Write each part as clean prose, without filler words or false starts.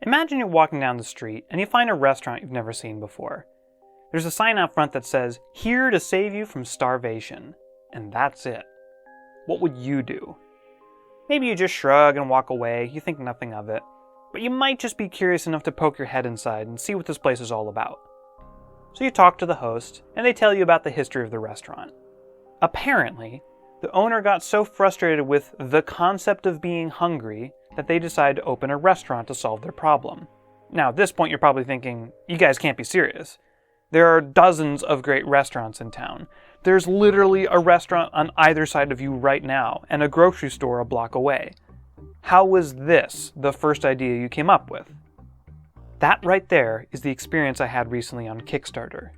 Imagine you're walking down the street and you find a restaurant you've never seen before. There's a sign out front that says, "Here to save you from starvation." And that's it. What would you do? Maybe you just shrug and walk away, you think nothing of it. But you might just be curious enough to poke your head inside and see what this place is all about. So you talk to the host, and they tell you about the history of the restaurant. Apparently, the owner got so frustrated with the concept of being hungry that they decided to open a restaurant to solve their problem. Now, at this point, you're probably thinking, you guys can't be serious. There are dozens of great restaurants in town. There's literally a restaurant on either side of you right now, and a grocery store a block away. How was this the first idea you came up with? That right there is the experience I had recently on Kickstarter.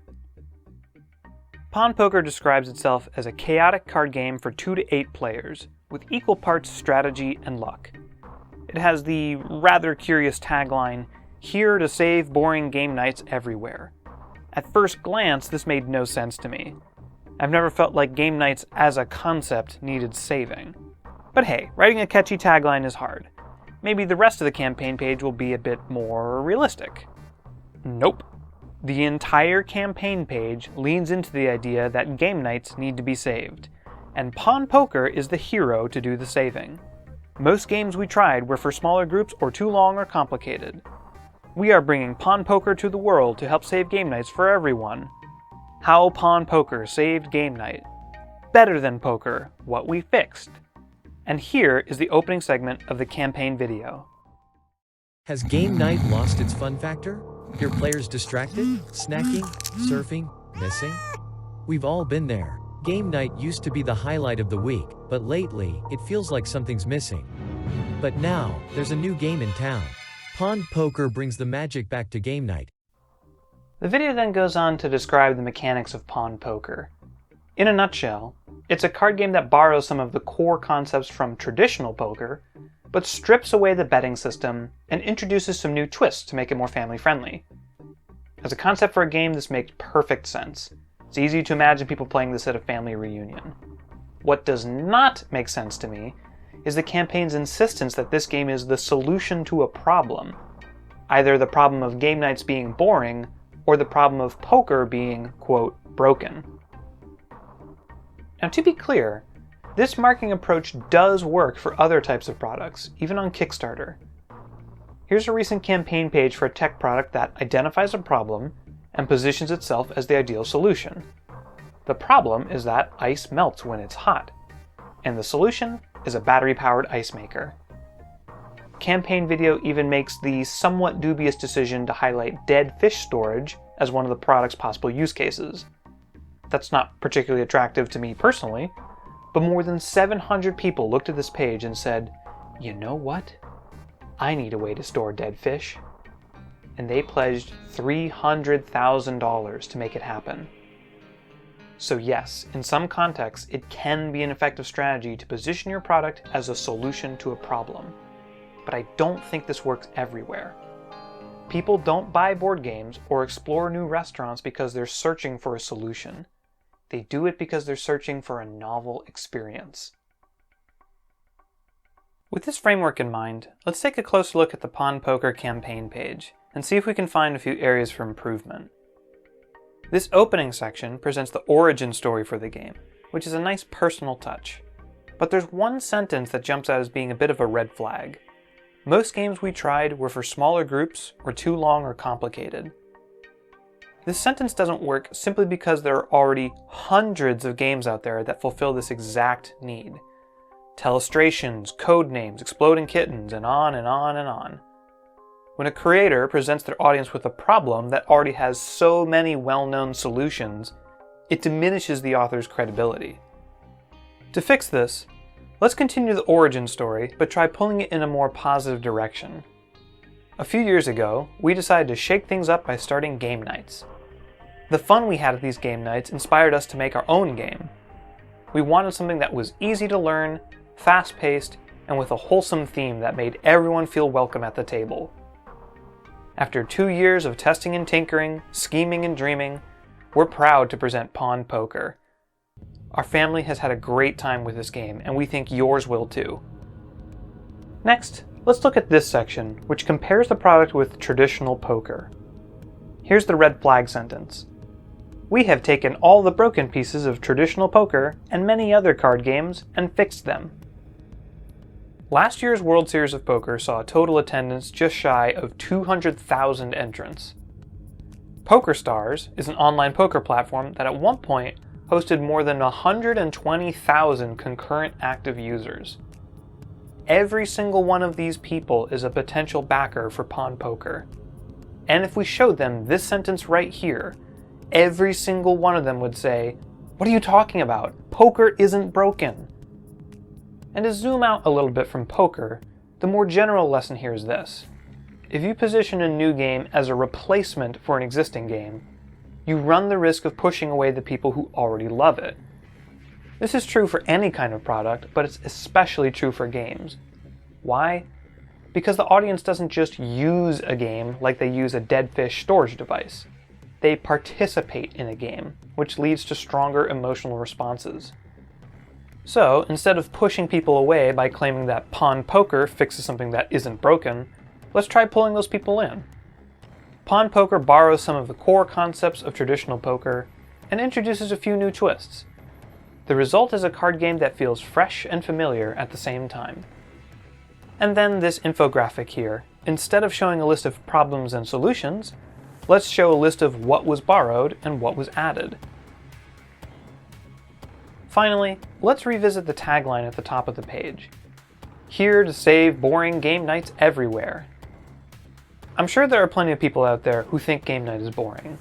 Pawn Poker describes itself as a chaotic card game for 2 to 8 players, with equal parts strategy and luck. It has the rather curious tagline, "Here to save boring game nights everywhere." At first glance, this made no sense to me. I've never felt like game nights as a concept needed saving. But hey, writing a catchy tagline is hard. Maybe the rest of the campaign page will be a bit more realistic. Nope. The entire campaign page leans into the idea that game nights need to be saved, and Pawn Poker is the hero to do the saving. Most games we tried were for smaller groups or too long or complicated. We are bringing Pawn Poker to the world to help save game nights for everyone. How Pawn Poker saved game night. Better than poker, what we fixed. And here is the opening segment of the campaign video. Has game night lost its fun factor? Your players distracted? Snacking? Surfing? Missing? We've all been there. Game night used to be the highlight of the week, but lately, it feels like something's missing. But now, there's a new game in town. Pawn Poker brings the magic back to game night. The video then goes on to describe the mechanics of Pawn Poker. In a nutshell, it's a card game that borrows some of the core concepts from traditional poker, but strips away the betting system and introduces some new twists to make it more family-friendly. As a concept for a game, this makes perfect sense. It's easy to imagine people playing this at a family reunion. What does not make sense to me is the campaign's insistence that this game is the solution to a problem. Either the problem of game nights being boring, or the problem of poker being, quote, broken. Now, to be clear, this marketing approach does work for other types of products, even on Kickstarter. Here's a recent campaign page for a tech product that identifies a problem and positions itself as the ideal solution. The problem is that ice melts when it's hot, and the solution is a battery-powered ice maker. Campaign video even makes the somewhat dubious decision to highlight dead fish storage as one of the product's possible use cases. That's not particularly attractive to me personally, but more than 700 people looked at this page and said, "You know what? I need a way to store dead fish." And they pledged $300,000 to make it happen. So yes, in some contexts, it can be an effective strategy to position your product as a solution to a problem. But I don't think this works everywhere. People don't buy board games or explore new restaurants because they're searching for a solution. They do it because they're searching for a novel experience. With this framework in mind, let's take a closer look at the Pawn Poker campaign page and see if we can find a few areas for improvement. This opening section presents the origin story for the game, which is a nice personal touch. But there's one sentence that jumps out as being a bit of a red flag. Most games we tried were for smaller groups or too long or complicated. This sentence doesn't work simply because there are already hundreds of games out there that fulfill this exact need. Telestrations, code names, exploding kittens, and on and on and on. When a creator presents their audience with a problem that already has so many well-known solutions, it diminishes the author's credibility. To fix this, let's continue the origin story, but try pulling it in a more positive direction. A few years ago, we decided to shake things up by starting game nights. The fun we had at these game nights inspired us to make our own game. We wanted something that was easy to learn, fast-paced, and with a wholesome theme that made everyone feel welcome at the table. After 2 years of testing and tinkering, scheming and dreaming, we're proud to present Pawn Poker. Our family has had a great time with this game, and we think yours will too. Next, Let's look at this section, which compares the product with traditional poker. Here's the red flag sentence. We have taken all the broken pieces of traditional poker and many other card games and fixed them. Last year's World Series of Poker saw a total attendance just shy of 200,000 entrants. PokerStars is an online poker platform that at one point hosted more than 120,000 concurrent active users. Every single one of these people is a potential backer for Pawn Poker. And if we showed them this sentence right here, every single one of them would say, "What are you talking about? Poker isn't broken." And to zoom out a little bit from poker, the more general lesson here is this. If you position a new game as a replacement for an existing game, you run the risk of pushing away the people who already love it. This is true for any kind of product, but it's especially true for games. Why? Because the audience doesn't just use a game like they use a dead fish storage device. They participate in a game, which leads to stronger emotional responses. So, instead of pushing people away by claiming that Pawn Poker fixes something that isn't broken, let's try pulling those people in. Pawn Poker borrows some of the core concepts of traditional poker and introduces a few new twists. The result is a card game that feels fresh and familiar at the same time. And then this infographic here. Instead of showing a list of problems and solutions, let's show a list of what was borrowed and what was added. Finally, let's revisit the tagline at the top of the page. Here to save boring game nights everywhere. I'm sure there are plenty of people out there who think game night is boring.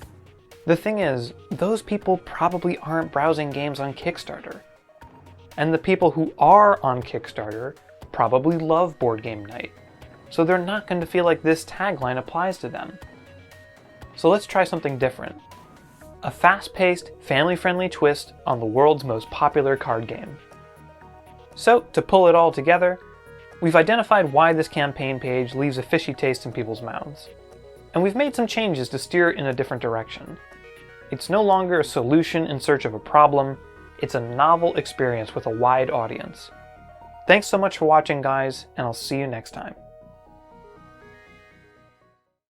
The thing is, those people probably aren't browsing games on Kickstarter. And the people who are on Kickstarter probably love board game night, so they're not going to feel like this tagline applies to them. So let's try something different. A fast-paced, family-friendly twist on the world's most popular card game. So, to pull it all together, we've identified why this campaign page leaves a fishy taste in people's mouths. And we've made some changes to steer it in a different direction. It's no longer a solution in search of a problem, it's a novel experience with a wide audience. Thanks so much for watching, guys, and I'll see you next time.